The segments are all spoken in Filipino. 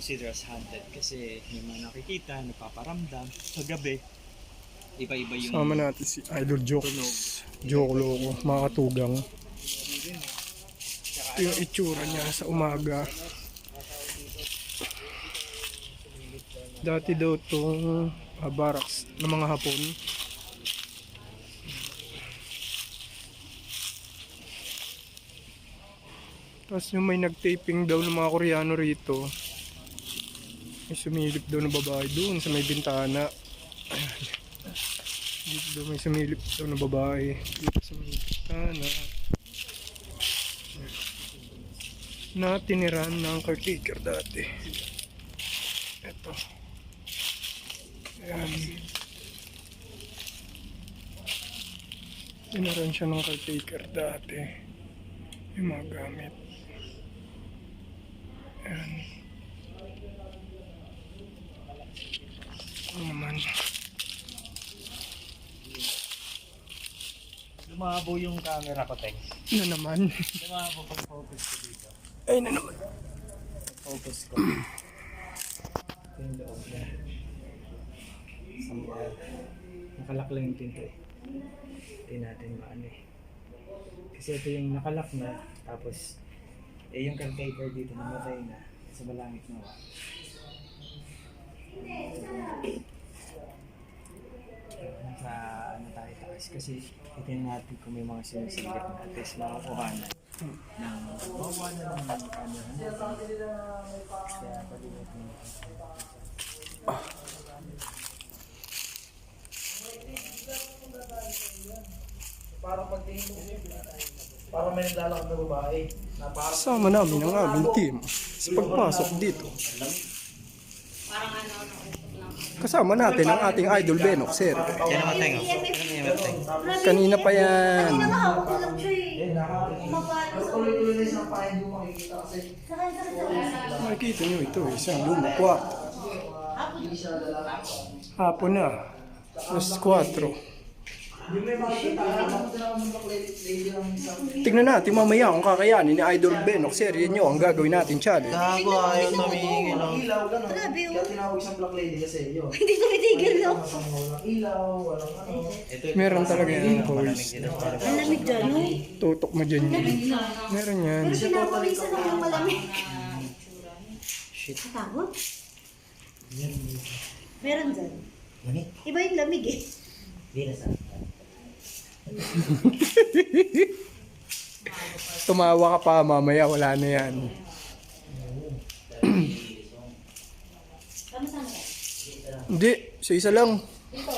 consider as haunted kasi may mga nakikita, nagpaparamdam. Sa gabi, iba-iba yung Sama natin si Idol Jokes. Joke loko, mga katugang. Ito yung itsura niya sa umaga. Dati daw itong barracks ng mga Hapon. Tapos yung may nag-taping daw ng mga Koreano rito. May sumilip daw ng babae doon sa may bintana. Dito daw may sumilip daw ng babae. Dito sa may bintana. Na tiniran ng caretaker dati. Ito. Ayan. Tiniran siya ng caretaker dati. Yung mga gamit. Ayan. Ano naman. lumabo yung camera ko, Teng. Ano naman. Lumabo pag focus ko dito. Ay na naman. Focus ko. Ito yung loob na. Nakalak lang yung pinto eh. Hindi natin maano eh. Kasi ito yung nakalak na, tapos yung caretaker dito namatay na sa balangit na wa. Nasa ano tayo taas kasi itin natin kung may mga sinisilip na at least makakuhanan ng bawa na ng ano kaya paliwag mo parang pagtingin mo, parang may naglalakad na babae na parang Sama namin ang aming team sa pagpasok dito. Kasama natin ang ating idol Benok, sir. yan naman tayo. Kanina pa yan. tuloy-tuloy na isang pahay hindi mo makikita kasi Makikita nyo ito, isang lumukwa. hindi siya lalaki. Hapon na. Alas 4. Yung may makikita ka naman tinawag ng lady lang isang Tingnan natin mamaya kung kakayanin ni Idol Benok. Serye nyo ang gagawin natin challenge. Gago, ayaw tumingin. walang ilaw, gano'n. Grabe, oh. Kaya tinawag isang black lady kasi yun. Hindi tumitigil, no? Walang ilaw, walang ano. Meron talaga yan, boys. Ang lamig dyan, no? Tutok mo dyan yun. Meron yan. Pero pinapawisan ako ng malamig. Katakot? Meron dyan. Iba yung lamig eh. Tumawa ka pa mamaya, wala na yan. Sama-sama ka. Hindi, sa isa lang. Ito.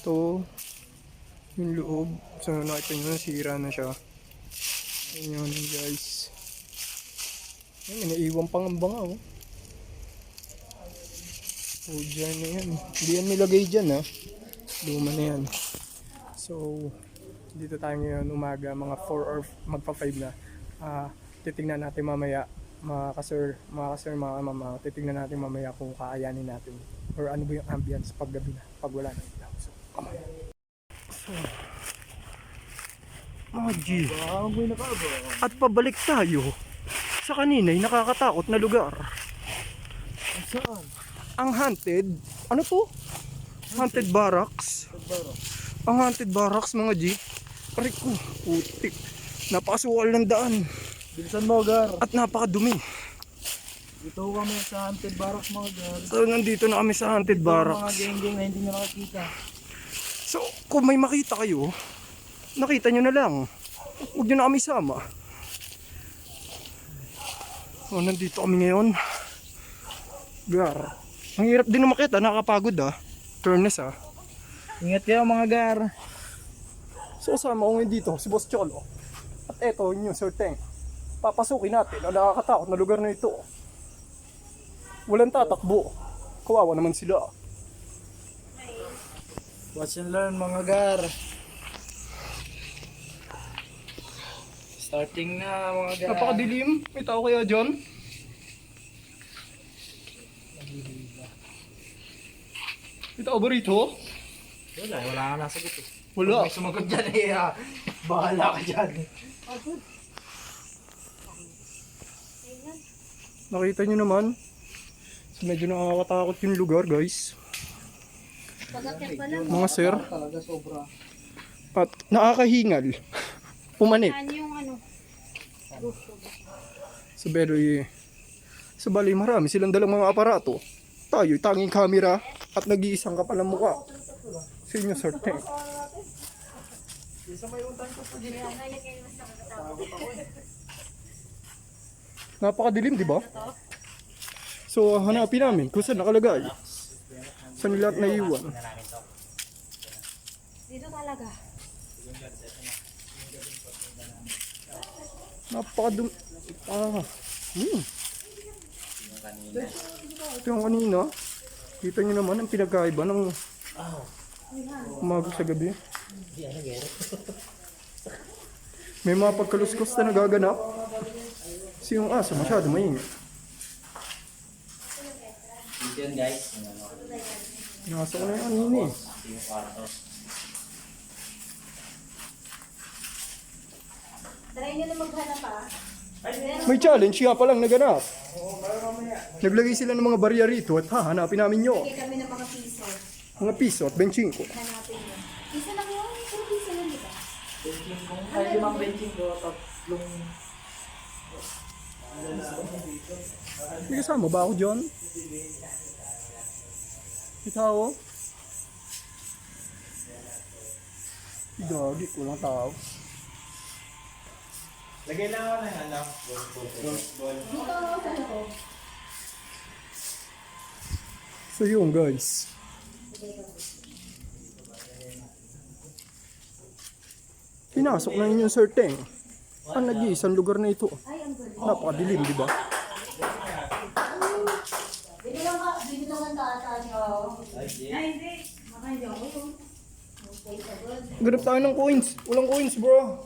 Ito, yung loob. So nakita nyo, nasira na siya. Ayan yun, guys. Ay, may naiwan pang ang banga, oh. Oh, dyan na yan. Hindi yan nilagay dyan, ha. Luma na yan. So, dito tayo ngayon umaga, mga 4 or magpa-5 na. Titignan natin mamaya, mga kasir, mga mama, titignan natin mamaya kung kakayanin natin. Or ano ba yung ambience pag gabi na, pag wala na ilaw. So, come on. So, G. At pabalik tayo sa kanina'y nakakatakot na lugar. Saan? Ang haunted, ano to? Haunted barracks. Ang haunted barracks, mga G. Aray ko, putik. Napakasukal ng daan. Bilisan mo, Gar. At napakadumi. Dito kami sa Haunted Barracks, mga Gar. So, nandito na kami sa haunted Mga barracks. geng-geng na hindi nyo nakakita. So, kung may makita kayo, nakita nyo na lang. Huwag nyo na kami sama. So, nandito kami ngayon. Gar. Ang hirap din umakyat, nakakapagod, Turnes, Ingat kayo, mga Gar. So, kasama ko ngayon dito, si Boss Cholo. At eto, yung Sir Teng. Papasukin natin ang nakakatakot na lugar na ito. Walang tatakbo. Kawawa naman sila. Watch and learn, mga Gar. Starting na, mga Gar. Napakadilim. May tao kaya dyan? May tao ba rito? Wala ka nasagot eh. Wala. May sumagot dyan eh. Bahala ka dyan. Nakita nyo naman. Medyo nakakatakot yung lugar, guys. Pagkakit pa lang. Mga sir. Talaga sobra. At nakakahingal. Pumanik. Ano yung ano? Sa Bedoy. Sa Bali, marami silang dalang mga aparato. Tayo, tanging camera at nag-iisang kapal ang mukha. Sa inyo, Sir Teng. Napakadilim, di ba? So, hanapin namin kung saan nakalagay. Saan nila at naiiwan. Dito talaga. Napakadum... Ito yung kanina. Kita nyo naman ang pinagkaiba ng umaga sa gabi. May mga pagkaluskos na nagaganap. Kasi yung aso masyado maingay. Dito yun guys. Nasa ko na yung kanina eh. Yung kwarto. Try nyo na maghanap ah. May challenge nga palang naganap. Naglagay sila ng mga barya rito at hahanapin namin nyo. Bigyan kami ng mga piso. Mga piso at benching ko. Hanapin nyo. Piso lang yun. Pero piso lang diba? Ay, 5 benching ko, tatlong... May kasama ba ako dyan? Ikaw? Gagi, kulang tao. Lagay lang ako ng ano. Ghost ball. Dito ako sa loob. So yun guys. Pinasok na inyong Sir Teng. Ang nag-iisang lugar na ito. Ay, ang galing. Napakadilim, di ba? Bili lang ka. Bili lang ang tata nyo. Ay, hindi. Baka hindi ako yun. Okay, pagod. Ganap tayo ng coins. Walang coins, bro.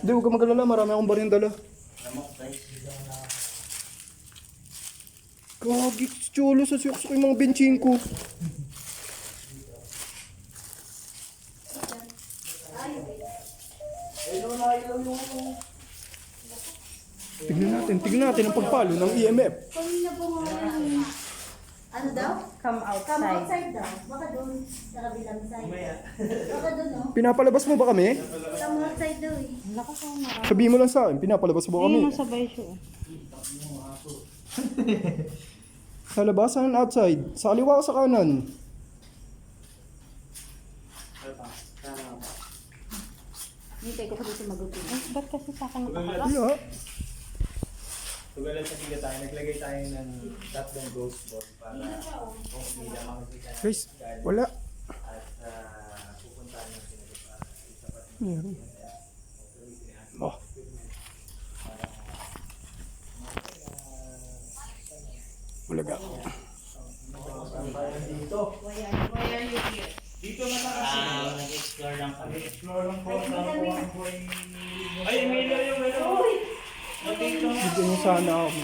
Hindi, huwag ka magalala. Marami akong barang dala. Gagi, chulo sa siyok yung mga benching ko. Tignan natin ang pagpalo ng EMF. Kanina po nga lang. Ano daw? Come outside daw. Baka doon. Sa kabilang side. Baka doon, no? Pinapalabas mo ba kami? Come outside daw eh. Lakas ako na. Sabihin mo lang sa akin, pinapalabas mo ba kami? Sabay siya. Sa labas, saan outside? Sa kaliwa o sa kanan? Hintay ko pa dito magutin. Ba't kasi sa akin Wala. Tugalan sa tiga tayo. Naglagay tayo ng tatlong ghost ball para kung hindi na makikita Guys, wala. at pupuntahan yung sila para isapat Meron. Oh. Walaga. Dito na kasi nag-explore lang kami. Explore lang po. Ay, may ilaw yung ilaw. Dito nyo sana ako.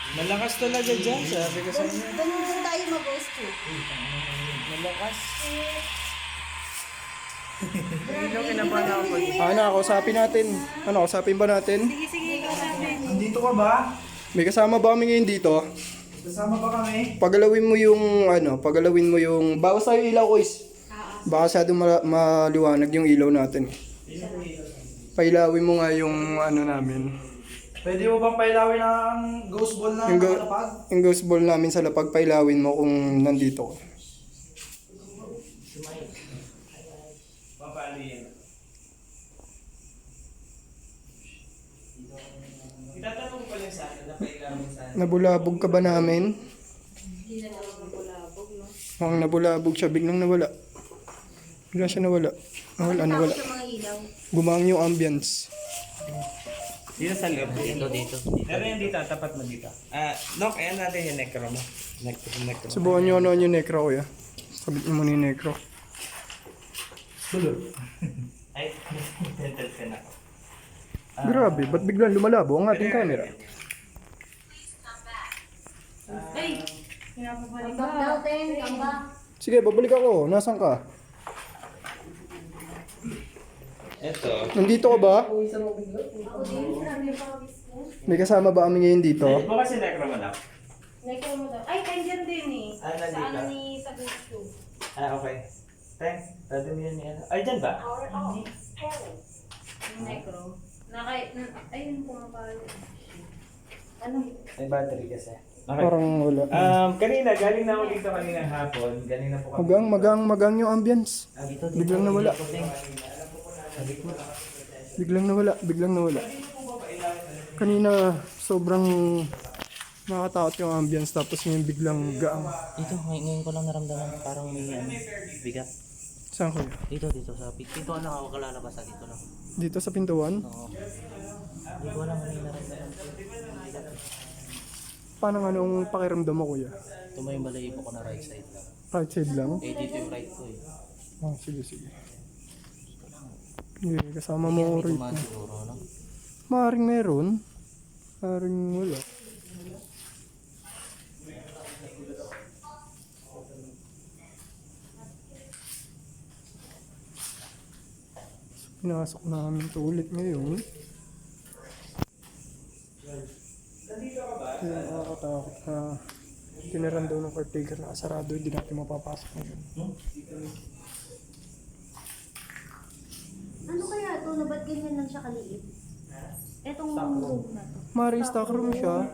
Malakas talaga dyan, sabi ko sa inyo. Doon tayo mag-ghost to. Malakas. Kausapin natin. Kausapin ba natin? Sige, kausapin. Nandito ka ba? May kasama ba kami ngayon dito? Kasama ba kami? Pagalawin mo yung bawas tayo ilaw, guys. Baka masyadong maliwanag yung ilaw natin. Pailawin mo nga yung namin. Pwede mo bang pailawin ang ghost ball na nakalapag? Yung ghost ball namin sa lapag, pailawin mo kung nandito. Papali yan. Itatanong ko lang sa akin na kailangan sa akin. Nabulabog ka ba namin? Hindi na naman nabulabog, no? Mukhang nabulabog siya, biglang nawala. Bigla siya nawala. Nawala. Sa mga ilaw. Gumang yung ambience. Dito sa loob. Dito. Pero yan dito, tapat mo dito. Nok, ayan natin yung necro mo. Necro. Subukan nyo ano yung necro, kuya. Sabit nyo muna yung necro. Ay, tented ka na. Grabe, ba't biglang lumalabo ang ating camera? Ay! Pinapabalik ka. Come back daw, Ten. Come back. Sige, babalik ako. Nasaan ka? Ito. Nandito ka ba? Ako din, sabi pa ako ko. May kasama ba kami ngayon dito? Baka si Necromanap. Neko mo daw. Ay, nandiyan din eh. Ah, Sa nandito. ano ni sa gusto. Ah, okay. Thanks. Pwede mo yan yan. Ay, dyan ba? Yung necro. Ayun, pumapalo. Ano? May battery kasi. Okay. Parang wala. Kanina, galing na ako dito kaninang hapon. Kanina po kami. Magang yung ambience. Dito, Biglang nawala. Biglang nawala. Kanina, sobrang nakakatakot yung ambience tapos ngayon biglang gaang. Dito, ngayon ko lang naramdaman parang may bigat. Saan kuya? Dito sa dito lang ako kalalabas dito lang. Dito sa pintuan? Oo. Hindi ko alam may naramdaman. Bigat. Paano anong pakiramdam mo kuya? Ito mo yung balayibo ko na right side lang. Right side lang? Eh, dito yung right ko eh. Oh, sige. Okay, kasama mo May rito. tumaan siguro, no? Maaaring meron. Maaaring wala. So, pinasok namin ito ulit ngayon. Kaya nakakatakot na tiniran daw ng caretaker na sarado, hindi natin mapapasok ngayon. Ano kaya ito? Na ba't ganyan lang siya kaliit? Etong room na to. Maaaring stock room siya.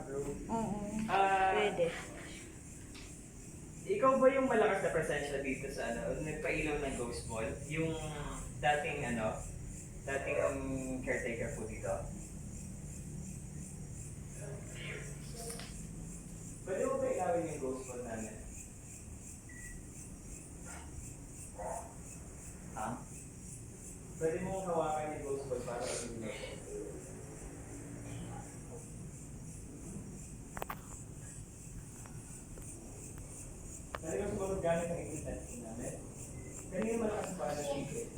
Oo. Ah, Pwede. ikaw ba yung malakas na presensya dito sa nagpailaw ng ghost ball? Yung dating caretaker po dito? Pwede mo ba ilawin yung ghost ball namin? Ha? Pwede mo hawakan yung ghost ball para ilaw. Talagang siguro gamit ang intention namin. Kanina malakas pa na secret.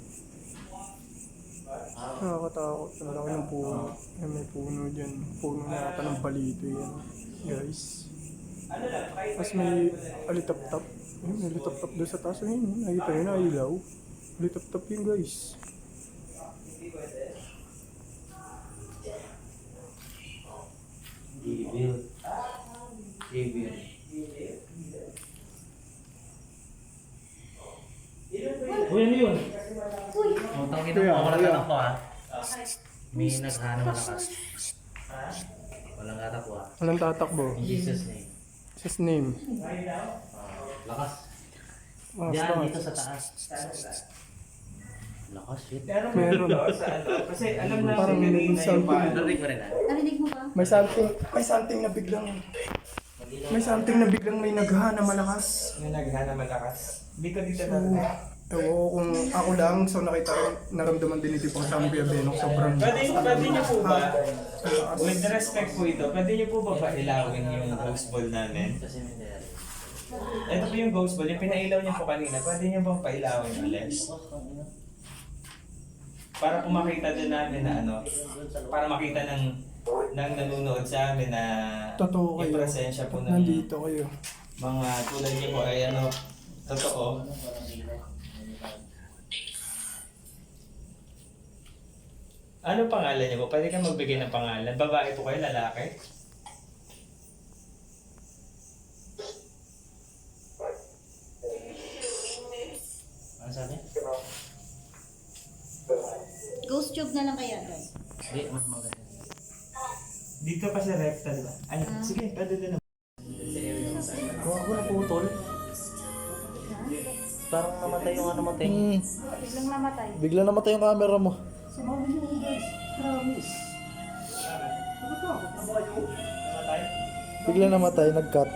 Nakakatakot. Ang laki ng puno. Yan, may puno dyan. Puno na ata ng palito yan. Guys. Ano lang, kahit Tapos may alitap-tap. Ayun, may alitap-tap doon sa taas. Ayun, nakita yun, nailaw. Alitap-tap yun guys. hindi pwede. Evil. Uy, ano yun? Ang tawagin Kuya, mo, wala kuya. tatak ko May naghana malakas. Walang tatak ko Walang tatakbo. In Jesus name. Just name. Lakas. Ah, Diyan, start. dito sa taas. Lakas, shit. Meron Meron. dito sa kasi alam namin Parang kanina yung something. paano. Narinig mo rin Narinig mo ba? May something na biglang may naghana malakas. Yung naghana malakas. Dito So, natin. ewan ko kung ako lang, so nakita rin, naramdaman din ito pang sabi Benok, sobrang Pwede niyo po ba, lakas. with respect po ito, pwede niyo po ba pailawin yung ghost ball namin? Kasi may dayari. Ito po yung ghost ball, yung pinailaw niyo po kanina, pwede niyo bang pailawin ulit? Para po makita din namin na para makita ng nanonood sa amin na Totoo yung kayo. presensya po ng Nandito kayo. mga tulad niyo po ay totoo. Ano pangalan niyo po? Pwede ka magbigay ng pangalan. Babae po kayo, lalaki? Ano sabi? Ghost tube na lang kaya doon. Hindi, mas maganda. Dito kasi rectal ba? Ay, sige, pwede din naman. Kung ako naputol. Parang namatay yung ano mo, Teng. Biglang namatay. Bigla namatay yung camera mo. Sumama niyo ako guys, promise. Namatay? Bigla namatay, nag-cut.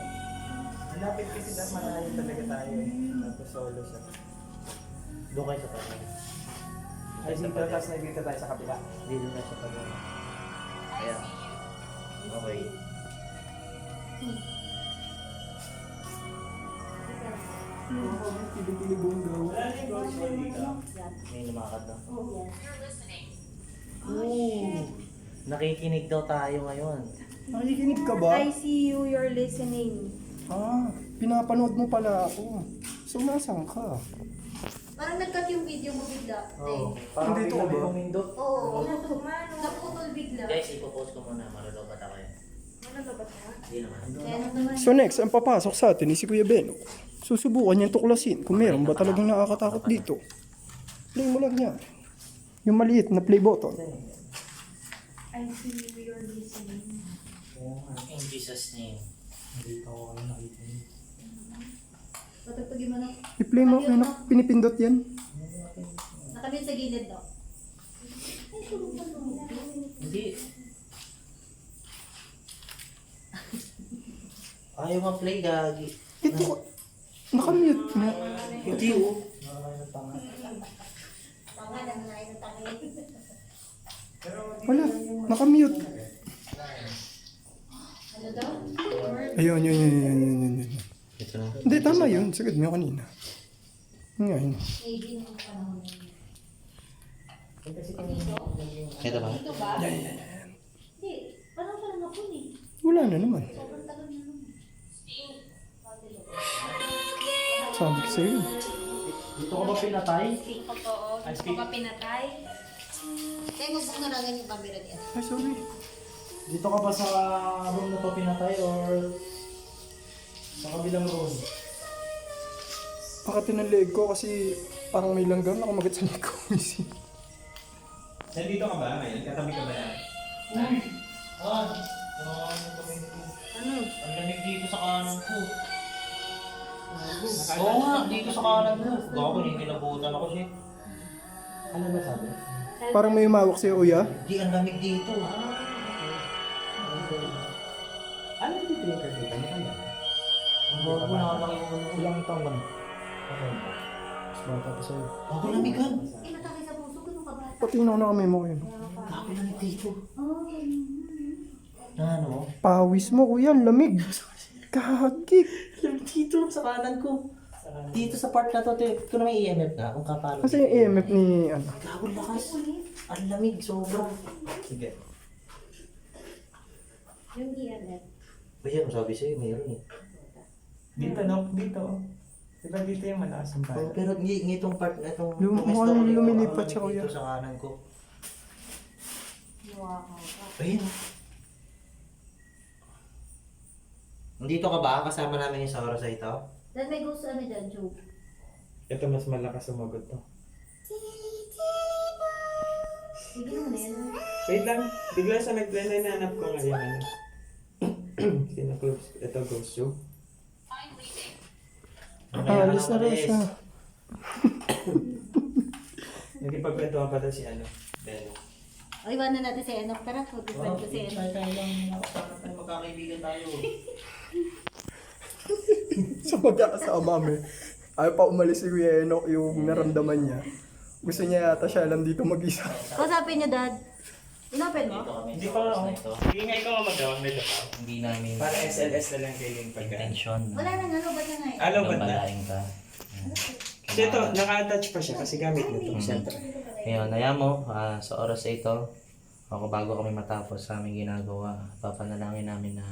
Malapit kasi dapat malayo talaga tayo eh. Tapos solo siya. Doon kayo sa tabi. Ay, dito, tapos nandito tayo sa kabila. Dito kayo sa tabi. Ayan. Okay. Pilig-pilig buong daw. Wala na yung ghost ball dito. May lumakad na. Oh, Nakikinig daw tayo ngayon. Nakikinig ka ba? I see you, you're listening. Ah, pinapanood mo pala ako. So, nasan ka? Parang nag-cut yung video mo bigla. Oo. Te. Parang Nandito ka bigla may ba? pumindot. Oo. Naputol bigla. Guys, ipopost ko muna. Malulobat ako yun. Hindi naman. Kaya naman. So next, ang papasok sa atin is si Kuya Beno. Susubukan niyang tuklasin kung meron ba talagang nakakatakot dito. Play mo lang yan. Yung maliit na play button. I see you're listening. In Jesus' name. Hindi ko ano nakita niyo. Patagpagin mo na. I-play mo, ano, pinipindot yan. Nakamit sa gilid daw. Hindi. Ayaw ma-play, gagi. Ito, nakamute na. Hindi, oh. Pangalan na lang yung takay. Wala, nakamute. Ano daw? Ayun, yun. Ito na. Hindi, tama yun. Sagad mo kanina. Ngayon. Maybe nung panahon na yun. Ito ba? Ito ba? Hindi. Parang parang ako eh. Wala na naman. Sobrang tagal na naman. Sabi ko sa'yo. Dito ko ba pinatay? Oo. Ito pa pinatay. Kaya magbunarangan yung camera niya. Ay, sorry. Dito ka ba sa room na to pinatay or sa kabilang room? Pakati ng leg ko kasi parang may langgam na kumagat sa leg ko. Nandito ka ba ngayon? Katabi ka ba yan? Ang lamig dito sa kanan ko. Oo nga, dito sa kanan ko. Gawa ko, nilabutan ako siya. Ano ba sabi? Parang may umawak sa'yo, Uya. Di, ang lamig dito. Ano yung dito yung dito? Ano kaya? Ang bago na lang yung ano. Ilang taon ka na? Okay. Mas bata pa sa'yo. Bago lamigan. Eh, matake sa puso ko nung kabata. Pati na kamay mo yun. Bago lamig dito. Oh, Na ano? Pawis mo, Kuya. Ang lamig. Kagik. Lamig dito sa kanan ko. Dito sa part na to, ito na may EMF na. Kung kapalo. Kasi yung EMF ni, ano. Gago lakas. Ang lamig, sobra. Sige. yung EMF. Ayan, sabi sa'yo, mayroon eh. Dito, no? Dito. Diba dito yung malakas ang Oh, bahay? pero ngitong part na itong Mukhang lumilipat siya, kuya. dito sa kanan ko. Wow. Ayun. Nandito ka ba? Kasama namin yung sa oras na ito? Then may ghost ano dyan, Joe. Ito mas malakas sumagot to. Sige mo na yan. Wait lang. Bigla sa naghanap ko ngayon. Ano? Sino-close? Ito, Ghost Joe. Alis na rin siya. Nagipagkwentuhan pa daw si ano? Beno. O, iwanan natin si Enoch. Tara, mag-friend ko si Enoch. tayo lang. Para tayo magkakaibigan tayo. Sa magkakasama kami. Ayaw pa umalis si Kuya Enoch yung naramdaman niya. Gusto niya yata siya lang dito mag-isa. Kausapin niyo, Dad. Inopen mo? Dito kami Hindi sa pa oras ako. na ito. Sige nga ikaw ang mag-gawang medyo pa. Hindi namin Para SLS na lang kayo yung pagkaan. intention. Wala nang ano ba niya nga eh? Ano ba na? Balaing ka. Kasi ito, naka-attach pa siya kasi gamit nito. Siyempre. Ngayon, ayan mo, sa oras na ito, ako bago kami matapos sa aming ginagawa, papanalangin namin na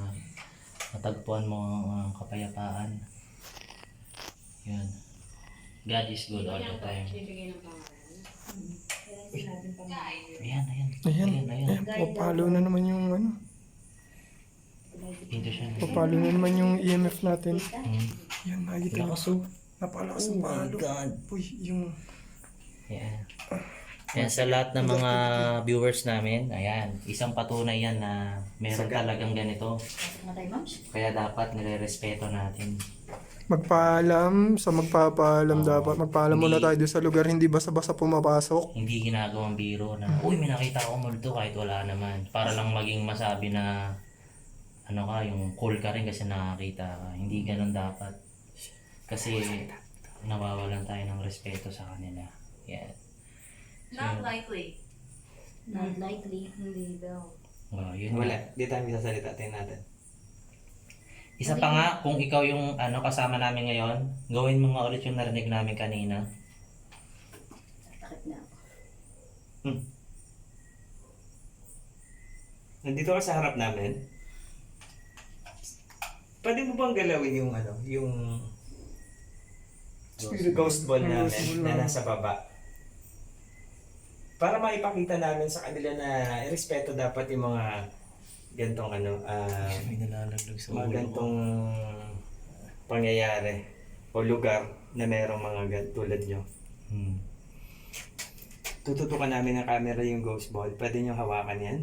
matagpuan mo ang kapayapaan. Yan. God is good all the time. Ayan. Ayan, papalo na naman yung ano. Dito siya. Papalo na naman yung EMF natin. Hmm. Yan, nakikita mo. Lakas oh. Napalakas Oh ang my palo. God. Uy, yung... Yan. Yan sa lahat ng mga viewers namin, ayan, isang patunay yan na meron talagang ganito. Matay, ma'am? Kaya dapat nire-respeto natin. Magpaalam, sa magpapaalam Oo. dapat. Magpaalam muna Hindi. tayo doon sa lugar, hindi basta-basta pumapasok. Hindi ginagawang biro na, uy, may nakita ako multo kahit wala naman. Para lang maging masabi na, ano ka, yung cool ka rin kasi nakakita ka. Hindi ganun dapat. Kasi, nawawalan tayo ng respeto sa kanila. Yan. Not likely. Not likely. Hindi daw. Oh, yun Wala. nga. Di tayo sasalita. Tingnan natin. Isa pa nga, kung ikaw yung kasama namin ngayon, gawin mo nga ulit yung narinig namin kanina. Takit na ako. Nandito ka sa harap namin. Pwede mo bang galawin yung ghost ball namin Ghost ball na namin. nasa baba. Para maipakita namin sa kanila na respeto dapat yung mga gantong May nalalaglag sa mga ulo ko. gantong pangyayari o lugar na merong mga tulad nyo. Hmm. Tututukan namin ng camera yung ghost ball. Pwede nyo hawakan yan.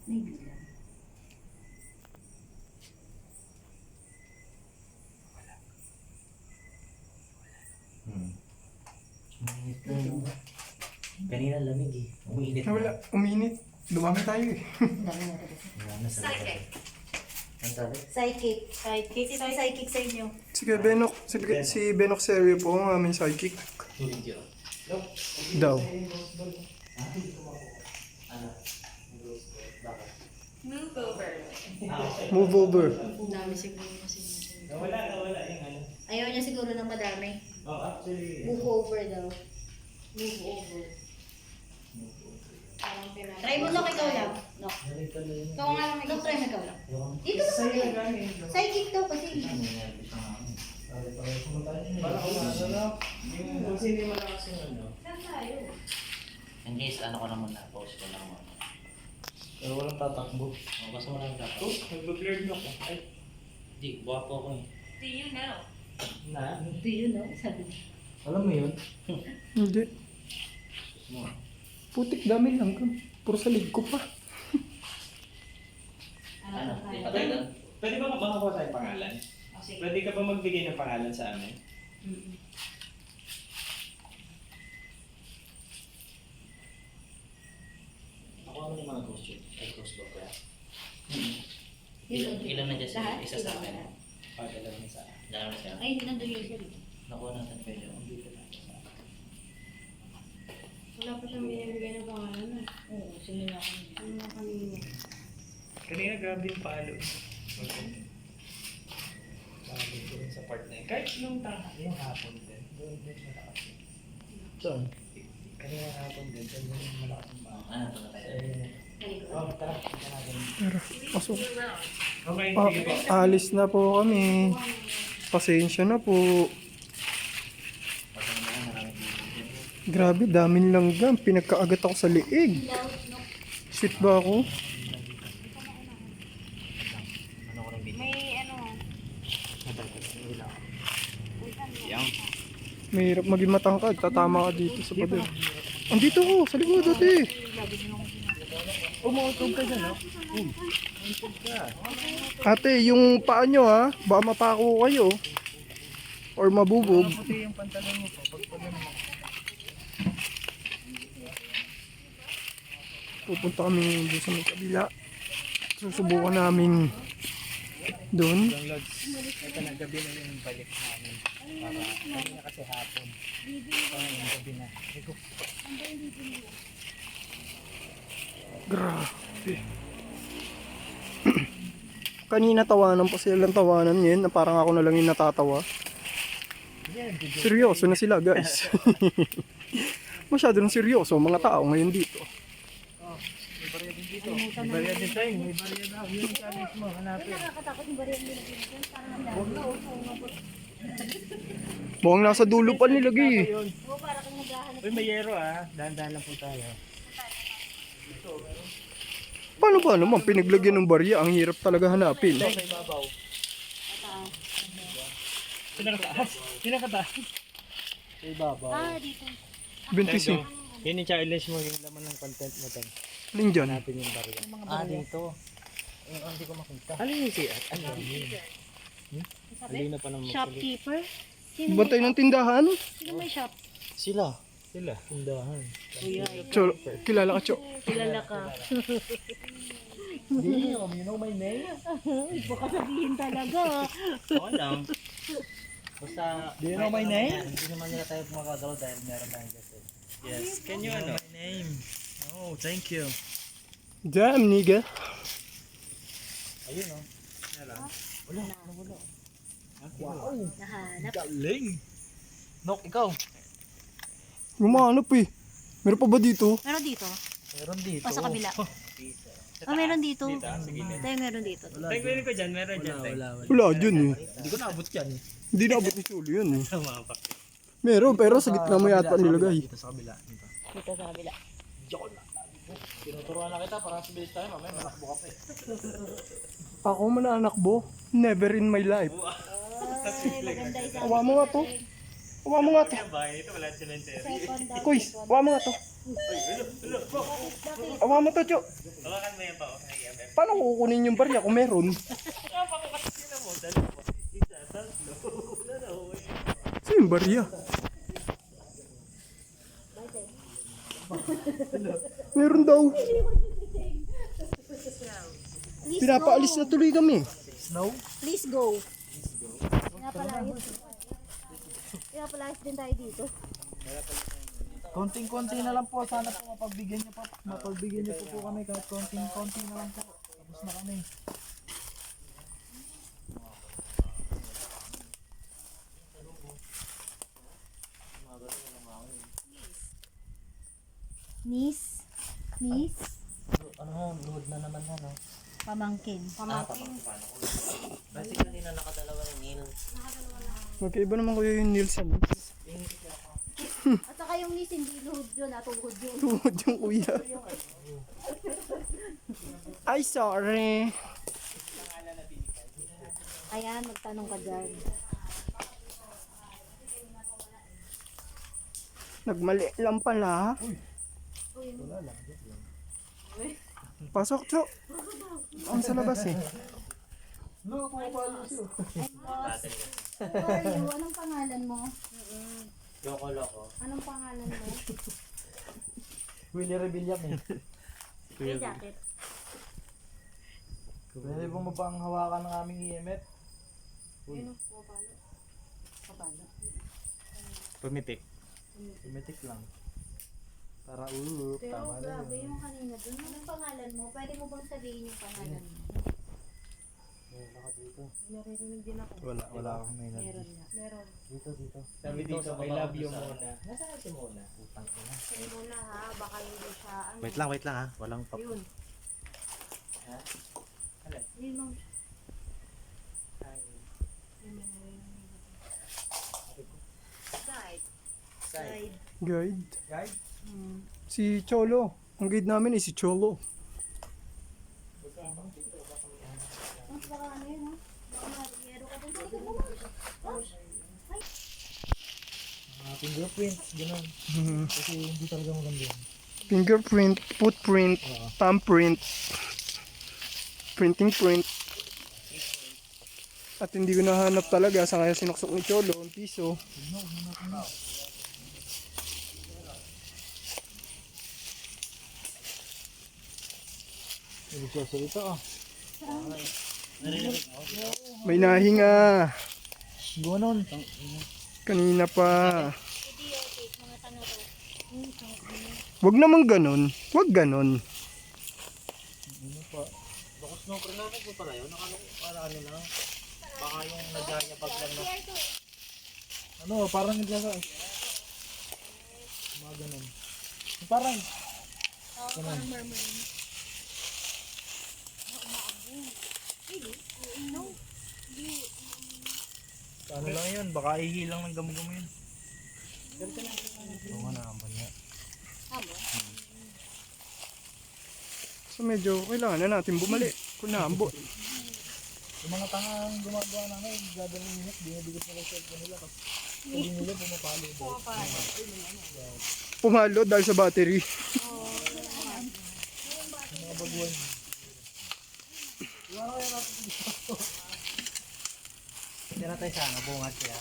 Hmm. Uminit na. Kanina lamig eh. Uminit na. Wala, uminit. Dumami tayo eh. Wala na sa Psychic. Ang sabi? Psychic. Psychic. Sino yung psychic sa inyo? Sige, Benok. Si Benok Serio po ang aming psychic. Daw. Move over. Move over. Dami siguro kasi. Nawala yung ano. Ayaw niya siguro ng madami. Oh, actually. Move over daw. Move over. Try mo lang ikaw lang. No. Ikaw nga lang ikaw. Try mo ikaw lang. Dito ka Sa'yo pa. na gamit. Psychic daw kasi. Para kumasarap. Kung sino yung malakas yung ano. In case ano ko na muna, pause ko lang muna. Pero walang tatakbo. O, basta mo lang dapat. Oh, nagbo-blurred ako. Ay, Hindi, buha po ako eh. Do you know? na. Do you know? Sabi niya. Alam mo yun? Hindi. Putik dami lang ka. Puro sa lig ko pa. Ano? Di pa Pwede, tayo? pwede ba makakuha tayo pangalan? Pwede ka ba magbigay ng pangalan sa amin? Ako naman yung mga ghost yun. Ay, ghost ba kaya? Yun. Ilan na dyan sa Lahat? isa sa akin? O, dalawa na sa akin. Dalawa na siya. Ay, hindi nandun yung isa. Nakuha natin pwede ako. Wala pa siyang binibigay ng pangalan. Oo, sinila ko niya. Ano na kanina? Kanina grabe yung palo. Palo ko rin sa part na yun. Kahit yung yung hapon din. Doon din malakas yun. Saan? Kanina hapon din. Doon din malakas yung palo. Ano to na tayo? Oh, tara. Tara natin. Tara, pasok. Okay, sige po. Alis na po kami. Pasensya na po. Grabe, daming langgam. Pinagkaagat ako sa liig. Shit ba ako? May ano, Mahirap maging matangkad. Tatama ka dito sa pader. Andito ko, sa likod dati. Umutog ka dyan, no? Ate, yung paa nyo ha, baka mapako kayo. Or mabubog. Puti yung pantalon mo po. Pagpagano mo. Pupunta kami doon sa may kabila. Susubukan namin doon. Yung lods. Ito na, gabi na yung balik namin. Para, kanina kasi hapon. Ito na yung gabi na. Eko. Grabe. Kanina tawanan pa silang tawanan ngayon na parang ako na lang yung natatawa. Seryoso na sila guys. Masyado nang seryoso ang mga tao ngayon dito. May barya din tayo. May barya daw. Yung challenge mo, hanapin. Nakakatakot yung bariyan nila dito. Parang nandang. Mukhang nasa dulo pa nilagay eh. Oo, para kang naghahanap. Uy, may yero ah. Dahan-dahan lang po tayo. Paano ba naman pinaglagyan ng barya? Ang hirap talaga hanapin. May babaw. Pinakataas. Pinakataas. May babaw. Ah, dito. 25. Yun yung challenge mo, yung laman ng content mo tayo. Alin dyan? Hanapin yung barya. Dito. Eh, hindi ko makita. Ano yung siya? Ano yun? Alin na pa ng magsalit. shopkeeper? Sino Bantay ng tindahan? sino may shop? Sila. Sila. Tindahan. Cho, kilala ka, Cho. Kilala ka. Damn, you know my name? Baka sabihin talaga. Oo lang. Basta, Do you know my name? Hindi naman nila tayo magagalaw dahil meron tayong kasi. Yes. Can you ano? My name. Oh, thank you. Damn, nigga. Ayun oh. Nahanap. Galing. Nok, ikaw. Lumahanap eh. Meron pa ba dito? Meron dito. Meron dito. O sa kabila. Oh, meron dito. Dito, sige na. Tayo meron dito. Tingnan ko dyan, meron dyan. Wala dyan eh. Hindi ko naabot yan. Hindi naabot ni Cholo yun eh. Tama pa. Meron, pero sa gitna mo yata nilagay. Dito sa kabila. Dito. Dito sa kabila. Tinuturuan na kita para mabilis tayo. Mamaya malakbo ka pa eh. Ako mananakbo. Never in my life. Ay, maganda isa. Awa mo nga to. Awa mo nga to. Bahay ito, wala cemetery. Second daw. Kuy, awa mo nga to. Awa mo to, Cho. Hawakan mo yan pa. Okay, yan. Paano ko kukunin yung barya kung meron? Sino mo? Dalawa. Isa, tatlo. Dalawa. Saan yung barya? Meron daw. Please Pinapaalis go. na tuloy kami. Please go. Pinapalayas din tayo dito. Konting-konti na lang po. Sana po mapagbigyan niyo pa. Mapagbigyan niyo po kami kahit konting-konti na lang po. Tapos na kami. Niece. Niece. Ano, load na naman yan, no? Pamangkin. Pamangkin. Kasi kanina nakadalawa yung Neil. Magkaiba naman kuya yung Nielsen. At saka yung niece, hindi luhod yun, tuhod yun. Tuhod yung kuya. Ay, sorry. Ayan, magtanong ka dyan. Nagmali lang pala. Pasok, Cho. Ang sa labas eh. Who are you? Anong pangalan mo? Yoko Loko. Anong pangalan mo? Willie Rebilla eh. May jacket. Pwede po mo pang hawakan ng aming EMF? Yun o, papalo. Papalo. Pumitik. Tumitik lang. Para Pero tama na grabe yun. yung kanina dun. Anong pangalan mo? Pwede mo bang sabihin yung pangalan mo? Naririnig din ako. Wala akong may Meron nga. Meron. Dito. Sabi dito, I love you muna. Nasaan si Mona? Sabi mo na ha, baka hindi siya. Ano, Wait lang ha. Walang pap. yun. Ha? Yun lang. Side. Side. Guide. Guide? Si Cholo. Ang guide namin is si Cholo. Mas baka ano yun ha? Baka mariyero ka dun. Sige mo. Fingerprints, gano'n. Kasi hindi talaga maganda yun. Fingerprint, footprint, thumbprint, printing print. At hindi ko nahanap talaga sa kaya sinuksok ni Cholo ang piso. Nagsasalita ah. May nahinga. Gano'n. Kanina pa. Idiotic, mga tanga to. Wag naman ganon. Wag ganon. Bakos no, pero nakakit mo pala yun. Para ano lang. Baka yung nagyayabag lang na. Ano, parang nagsasa. Mga gano'n. Parang, Parang murmuring. Ano lang yun? Baka ihilang ng gamo-gamo yun. oo nga naman niya. So medyo kailangan na natin bumalik. Kung naambot. Yung mga tangang gumagawa namin, gagawin nila, binibigit nila sa cellphone nila. Tapos sabi nila pumapalo. Pumalo dahil sa battery. Mga baguhan. Tira tayo sa ano, bungat siya.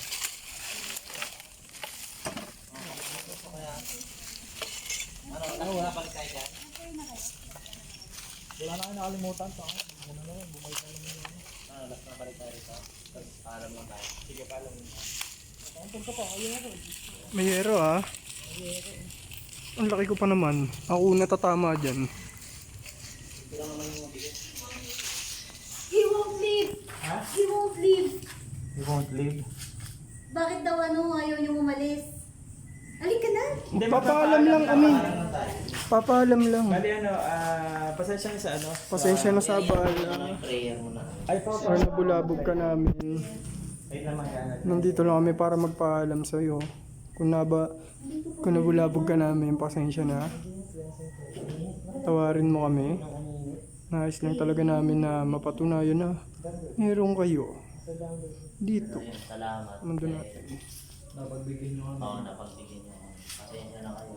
Ano, wala pa rin tayo dyan? Wala na kayo nakalimutan. Ano na yun, bumalik na naman yun. Last na balik tayo rito. Tapos paalam lang tayo. Sige, pala mo. May hero ha. Ang laki ko pa naman. Ako natatama dyan. He won't leave. He won't leave. You won't leave. Bakit daw ayaw niyo umalis? Alika na. Papaalam lang kami. Paalam lang tayo. Papaalam lang. Bali ano, pasensya na sa ano. Pasensya na sa abala. Yung prayer mo na. Ay, pa. Or nabulabog ka namin. Wait lang magkano. Nandito lang kami para magpaalam sa'yo. Kung nabulabog ka namin, pasensya na. Tawarin mo kami. Nais lang talaga namin na mapatunayan na meron kayo dito. Salamat. Mundo natin. Napagbigyan nyo kami. Oo, napagbigyan niyo. Pasensya na kayo.